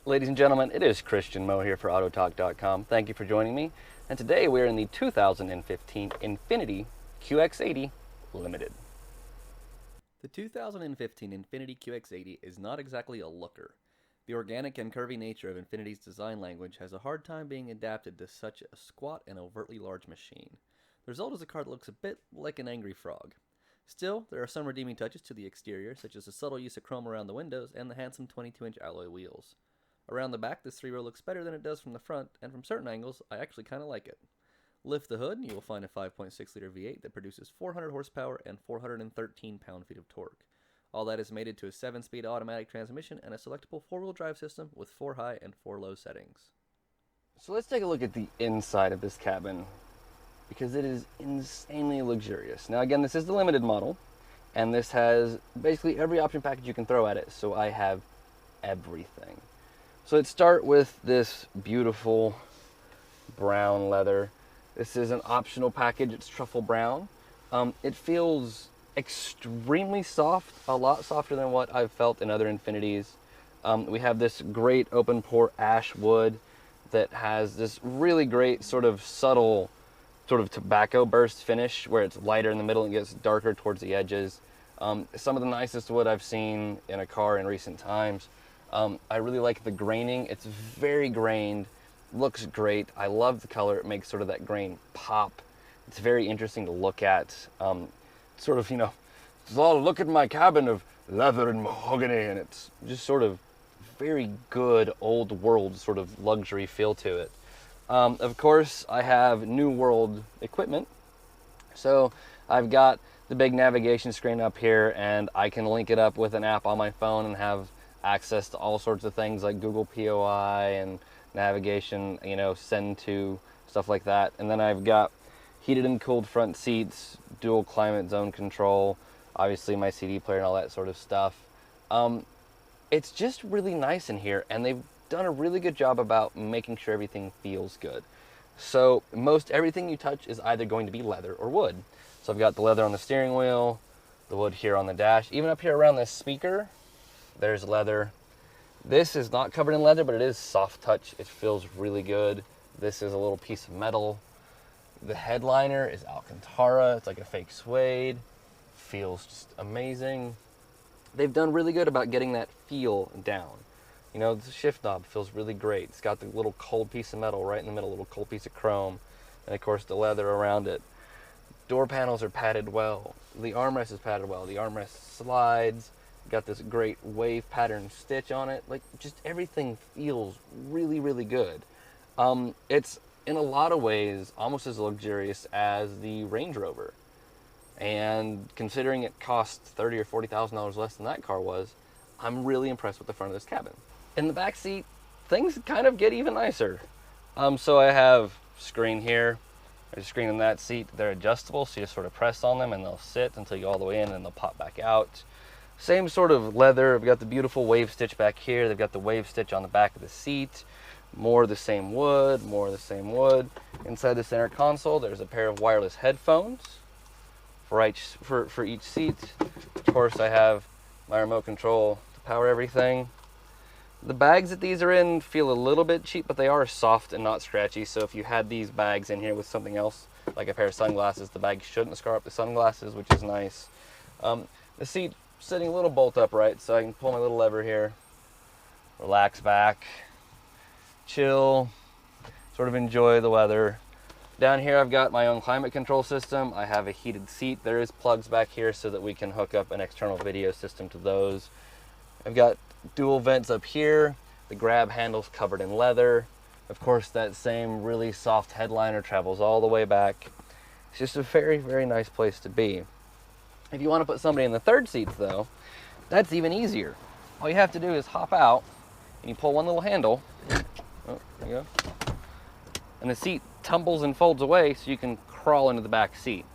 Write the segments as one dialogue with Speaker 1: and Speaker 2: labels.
Speaker 1: Ladies and gentlemen, it is Christian Moe here for AutoTalk.com. Thank you for joining me. And today we're in the 2015 Infiniti QX80 Limited. The 2015 Infiniti QX80 is not exactly a looker. The organic and curvy nature of Infiniti's design language has a hard time being adapted to such a squat and overtly large machine. The result is a car that looks a bit like an angry frog. Still, there are some redeeming touches to the exterior, such as the subtle use of chrome around the windows and the handsome 22-inch alloy wheels. Around the back, this 3-row looks better than it does from the front, and from certain angles, I actually kind of like it. Lift the hood, and you will find a 5.6-liter V8 that produces 400 horsepower and 413 pound-feet of torque. All that is mated to a 7-speed automatic transmission and a selectable 4-wheel drive system with 4 high and 4 low settings. So let's take a look at the inside of this cabin, because it is insanely luxurious. Now again, this is the limited model, and this has basically every option package you can throw at it, so I have everything. So let's start with this beautiful brown leather. This is an optional package, it's truffle brown. It feels extremely soft, a lot softer than what I've felt in other Infinitis. We have this great open pore ash wood that has this really great sort of subtle sort of tobacco burst finish where it's lighter in the middle and gets darker towards the edges. Some of the nicest wood I've seen in a car in recent times. I really like the graining. It's very grained, looks great. I love the color. It makes sort of that grain pop. It's very interesting to look at. Sort of, look at my cabin of leather and mahogany, and it's just sort of very good old world sort of luxury feel to it. Of course, I have new world equipment. So I've got the big navigation screen up here, and I can link it up with an app on my phone and have access to all sorts of things like Google POI and navigation, send to, stuff like that. And then I've got heated and cooled front seats, dual climate zone control, obviously my CD player and all that sort of stuff. It's just really nice in here, and they've done a really good job about making sure everything feels good. So most everything you touch is either going to be leather or wood. So I've got the leather on the steering wheel, the wood here on the dash, even up here around this speaker, there's leather. This is not covered in leather, but it is soft touch. It feels really good. This is a little piece of metal. The headliner is Alcantara. It's like a fake suede. Feels just amazing. They've done really good about getting that feel down. The shift knob feels really great. It's got the little cold piece of metal right in the middle, little cold piece of chrome, and of course the leather around it. Door panels are padded well. The armrest is padded well. The armrest slides. Got this great wave pattern stitch on it. Like, just everything feels really, really good. It's, in a lot of ways, almost as luxurious as the Range Rover. And considering it costs $30,000 or $40,000 less than that car was, I'm really impressed with the front of this cabin. In the back seat, things kind of get even nicer. So I have screen here. There's a screen in that seat. They're adjustable, so you just sort of press on them and they'll sit until you go all the way in, and they'll pop back out. Same sort of leather. I've got the beautiful wave stitch back here. They've got the wave stitch on the back of the seat. More of the same wood, more of the same wood. Inside the center console, there's a pair of wireless headphones for each seat. Of course, I have my remote control to power everything. The bags that these are in feel a little bit cheap, but they are soft and not scratchy. So if you had these bags in here with something else, like a pair of sunglasses, the bag shouldn't scar up the sunglasses, which is nice. The seat sitting a little bolt upright, so I can pull my little lever here, relax back, chill, sort of enjoy the weather. Down here I've got my own climate control system. I have a heated seat. There is plugs back here so that we can hook up an external video system to those. I've got dual vents up here, the grab handles covered in leather. Of course, that same really soft headliner travels all the way back. It's just a very, very nice place to be. If you want to put somebody in the third seats, though, that's even easier. All you have to do is hop out, and you pull one little handle. Oh, there you go. And the seat tumbles and folds away, so you can crawl into the back seat.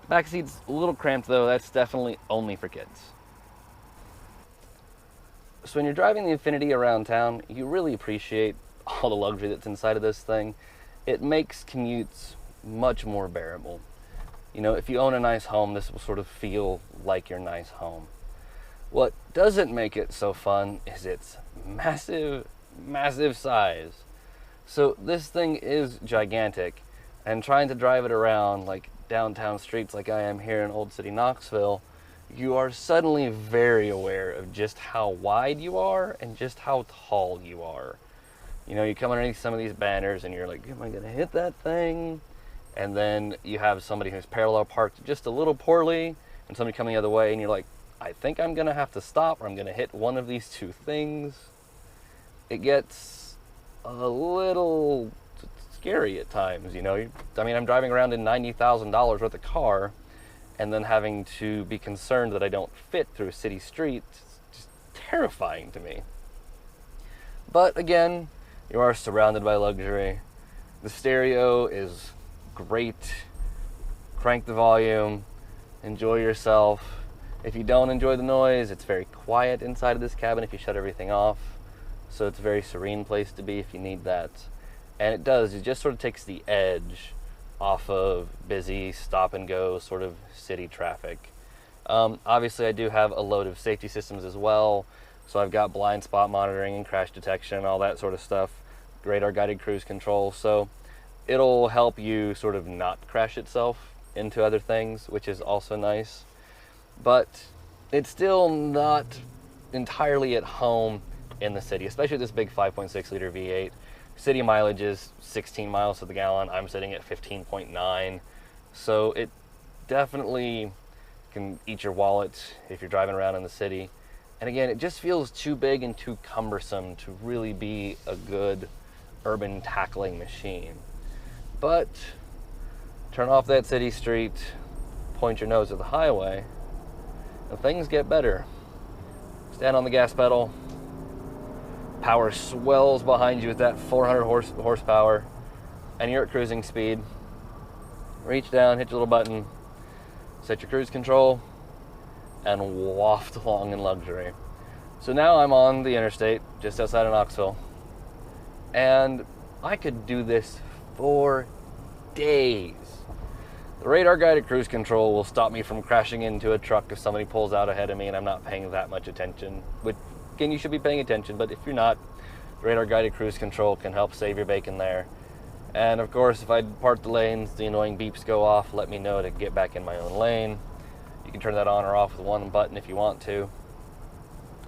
Speaker 1: The back seat's a little cramped, though. That's definitely only for kids. So when you're driving the Infiniti around town, you really appreciate all the luxury that's inside of this thing. It makes commutes much more bearable. If you own a nice home, this will sort of feel like your nice home. What doesn't make it so fun is its massive massive size. So this thing is gigantic, and trying to drive it around like downtown streets like I am here in Old City Knoxville, you are suddenly very aware of just how wide you are and just how tall you are. You know, you come underneath some of these banners and you're like, am I going to hit that thing? And then you have somebody who's parallel parked just a little poorly, and somebody coming the other way, and you're like, I think I'm going to have to stop, or I'm going to hit one of these two things. It gets a little scary at times, you know. I mean, I'm driving around in $90,000 worth of car, and then having to be concerned that I don't fit through city streets. It's just terrifying to me. But again, you are surrounded by luxury. The stereo is great. Crank the volume, enjoy yourself. If you don't enjoy the noise, it's very quiet inside of this cabin if you shut everything off. So it's a very serene place to be if you need that. And it just sort of takes the edge off of busy stop and go sort of city traffic. Obviously I do have a load of safety systems as well. So I've got blind spot monitoring and crash detection, all that sort of stuff. Radar guided cruise control. So it'll help you sort of not crash itself into other things, which is also nice. But it's still not entirely at home in the city, especially this big 5.6 liter V8. City mileage is 16 miles to the gallon. I'm sitting at 15.9. So it definitely can eat your wallet if you're driving around in the city. And again, it just feels too big and too cumbersome to really be a good urban tackling machine. But turn off that city street, point your nose at the highway, and things get better. Stand on the gas pedal, power swells behind you with that 400 horsepower, and you're at cruising speed. Reach down, hit your little button, set your cruise control, and waft along in luxury. So now I'm on the interstate just outside of Knoxville, and I could do this for days. The radar guided cruise control will stop me from crashing into a truck if somebody pulls out ahead of me and I'm not paying that much attention. Which, again, you should be paying attention, but if you're not, the radar guided cruise control can help save your bacon there. And of course, if I part the lanes, the annoying beeps go off, let me know to get back in my own lane. You can turn that on or off with one button if you want to.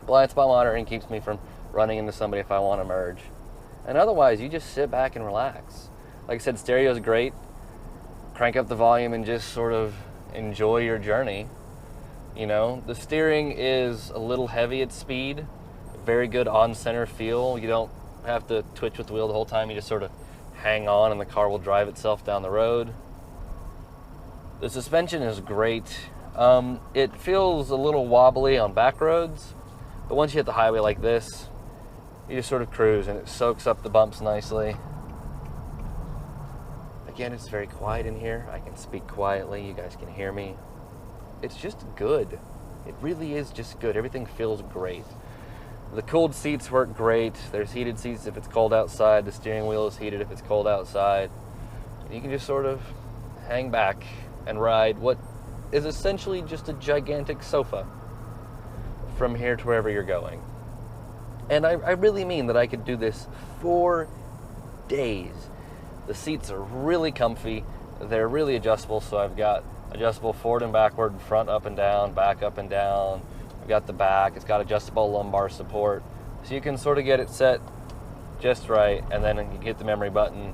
Speaker 1: Blind spot monitoring keeps me from running into somebody if I want to merge. And otherwise, you just sit back and relax. Like I said, stereo's great. Crank up the volume and just sort of enjoy your journey. You know, the steering is a little heavy at speed. Very good on-center feel. You don't have to twitch with the wheel the whole time. You just sort of hang on and the car will drive itself down the road. The suspension is great. It feels a little wobbly on back roads, but once you hit the highway like this, you just sort of cruise and it soaks up the bumps nicely. Again, it's very quiet in here. I can speak quietly. You guys can hear me. It's just good. It really is just good. Everything feels great. The cooled seats work great. There's heated seats if it's cold outside. The steering wheel is heated if it's cold outside. You can just sort of hang back and ride what is essentially just a gigantic sofa from here to wherever you're going. And I really mean that I could do this for days. The seats are really comfy. They're really adjustable, so I've got adjustable forward and backward, front up and down, back up and down. I've got the back. It's got adjustable lumbar support. So you can sort of get it set just right, and then you hit the memory button,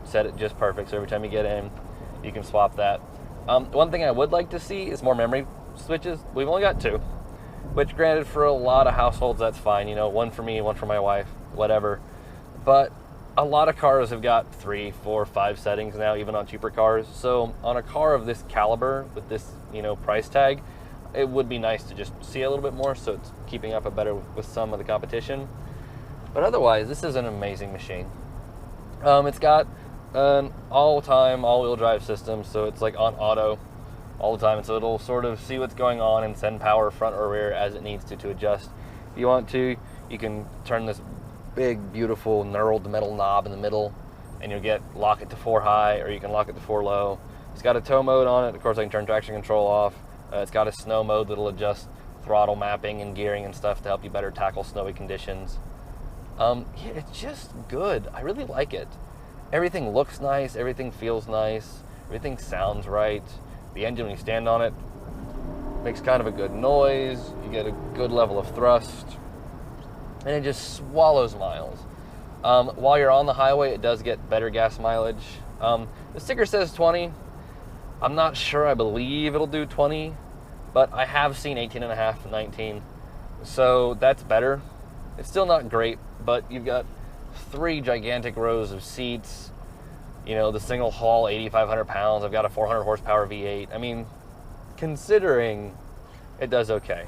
Speaker 1: set it just perfect. So every time you get in, you can swap that. One thing I would like to see is more memory switches. We've only got 2, which granted for a lot of households that's fine. You know, 1 for me, 1 for my wife, whatever. But a lot of cars have got 3, 4, 5 settings now, even on cheaper cars. So on a car of this caliber with this, you know, price tag, it would be nice to just see a little bit more, so it's keeping up a better with some of the competition. But otherwise, this is an amazing machine. It's got an all-time all-wheel drive system, so it's like on auto all the time, and so it'll sort of see what's going on and send power front or rear as it needs to adjust. If you want to, you can turn this big, beautiful, knurled metal knob in the middle, and you'll lock it to 4 high, or you can lock it to 4 low. It's got a tow mode on it. Of course, I can turn traction control off. It's got a snow mode that'll adjust throttle mapping and gearing and stuff to help you better tackle snowy conditions. Yeah, it's just good. I really like it. Everything looks nice, everything feels nice, everything sounds right. The engine, when you stand on it, makes kind of a good noise. You get a good level of thrust, and it just swallows miles. While you're on the highway, it does get better gas mileage. The sticker says 20. I'm not sure. I believe it'll do 20, but I have seen 18.5 and 19, so that's better. It's still not great, but you've got 3 gigantic rows of seats. You know, the single hull, 8,500 pounds. I've got a 400 horsepower V8. I mean, considering, it does okay.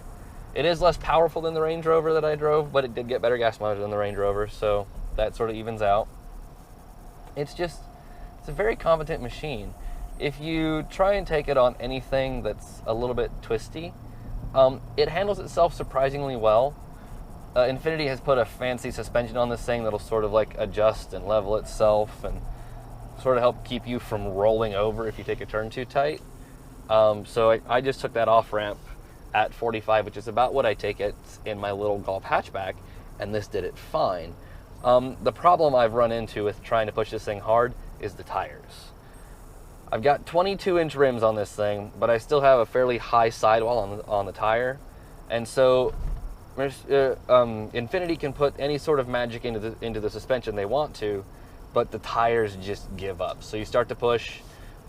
Speaker 1: It is less powerful than the Range Rover that I drove, but it did get better gas mileage than the Range Rover, so that sort of evens out. It's a very competent machine. If you try and take it on anything that's a little bit twisty, it handles itself surprisingly well. Infiniti has put a fancy suspension on this thing that'll sort of like adjust and level itself and sort of help keep you from rolling over if you take a turn too tight. So I just took that off ramp at 45, which is about what I take it in my little Golf hatchback, and this did it fine. The problem I've run into with trying to push this thing hard is the tires. I've got 22-inch rims on this thing, but I still have a fairly high sidewall on the tire, and so Infiniti can put any sort of magic into the suspension they want to, but the tires just give up. So you start to push,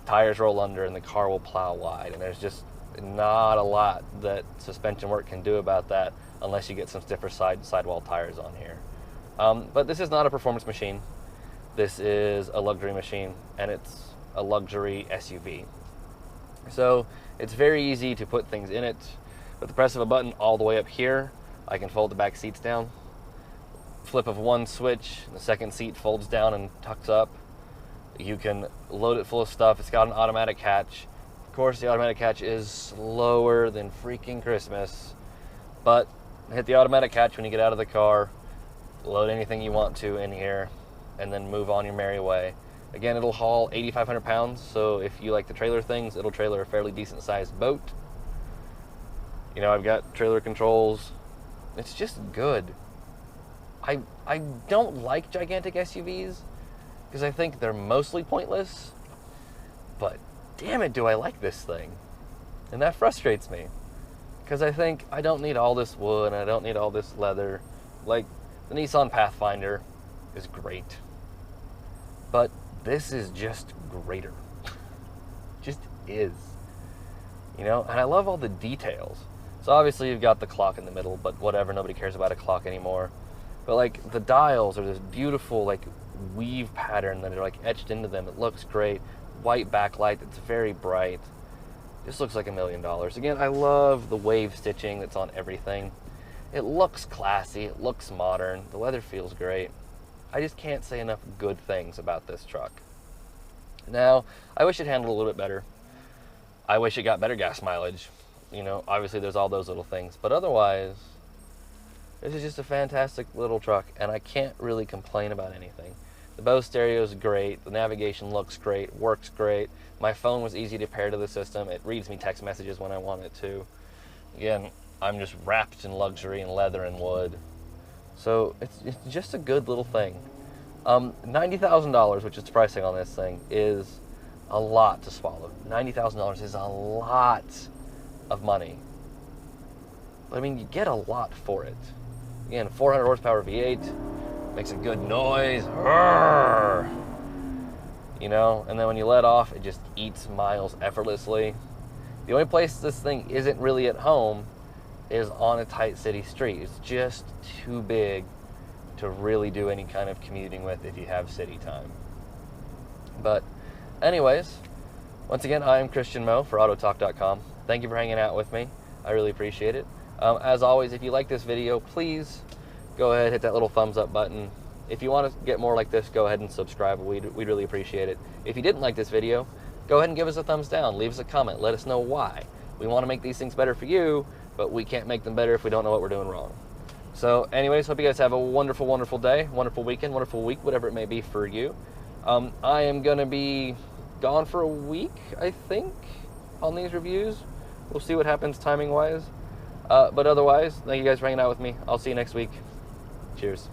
Speaker 1: tires roll under, and the car will plow wide, and there's just not a lot that suspension work can do about that unless you get some stiffer sidewall tires on here. But this is not a performance machine. This is a luxury machine, and it's a luxury SUV. So it's very easy to put things in it. With the press of a button all the way up here, I can fold the back seats down. Flip of one switch, the second seat folds down and tucks up. You can load it full of stuff. It's got an automatic hatch. Of course, the automatic hatch is slower than freaking Christmas, but hit the automatic hatch when you get out of the car, load anything you want to in here, and then move on your merry way. Again, it'll haul 8,500 pounds, so if you like the trailer things, it'll trailer a fairly decent sized boat. You know, I've got trailer controls. It's just good. I don't like gigantic SUVs because I think they're mostly pointless, but damn it, do I like this thing. And that frustrates me because I think I don't need all this wood and I don't need all this leather. Like, the Nissan Pathfinder is great, but this is just greater. Just is. You know, and I love all the details. So obviously you've got the clock in the middle, but whatever, nobody cares about a clock anymore. But like the dials are this beautiful like weave pattern that are like etched into them. It looks great. White backlight that's very bright. Just looks like $1 million. Again, I love the wave stitching that's on everything. It looks classy, it looks modern, the leather feels great. I just can't say enough good things about this truck. Now, I wish it handled a little bit better. I wish it got better gas mileage. You know, obviously there's all those little things, but otherwise, this is just a fantastic little truck, and I can't really complain about anything. The Bose stereo is great, the navigation looks great, works great. My phone was easy to pair to the system. It reads me text messages when I want it to. Again, I'm just wrapped in luxury and leather and wood. So it's just a good little thing. $90,000, which is the pricing on this thing, is a lot to swallow. $90,000 is a lot of money. But I mean, you get a lot for it. Again, 400 horsepower V8, makes a good noise. Arrgh! You know, and then when you let off, it just eats miles effortlessly. The only place this thing isn't really at home is on a tight city street. It's just too big to really do any kind of commuting with if you have city time. But anyways, once again, I am Christian Moe for AutoTalk.com. Thank you for hanging out with me. I really appreciate it. As always, if you like this video, please go ahead, hit that little thumbs up button. If you want to get more like this, go ahead and subscribe. We'd really appreciate it. If you didn't like this video, go ahead and give us a thumbs down. Leave us a comment. Let us know why. We want to make these things better for you, but we can't make them better if we don't know what we're doing wrong. So anyways, hope you guys have a wonderful, wonderful day, wonderful weekend, wonderful week, whatever it may be for you. I am going to be gone for a week, I think, on these reviews. We'll see what happens timing-wise. But otherwise, thank you guys for hanging out with me. I'll see you next week. Cheers.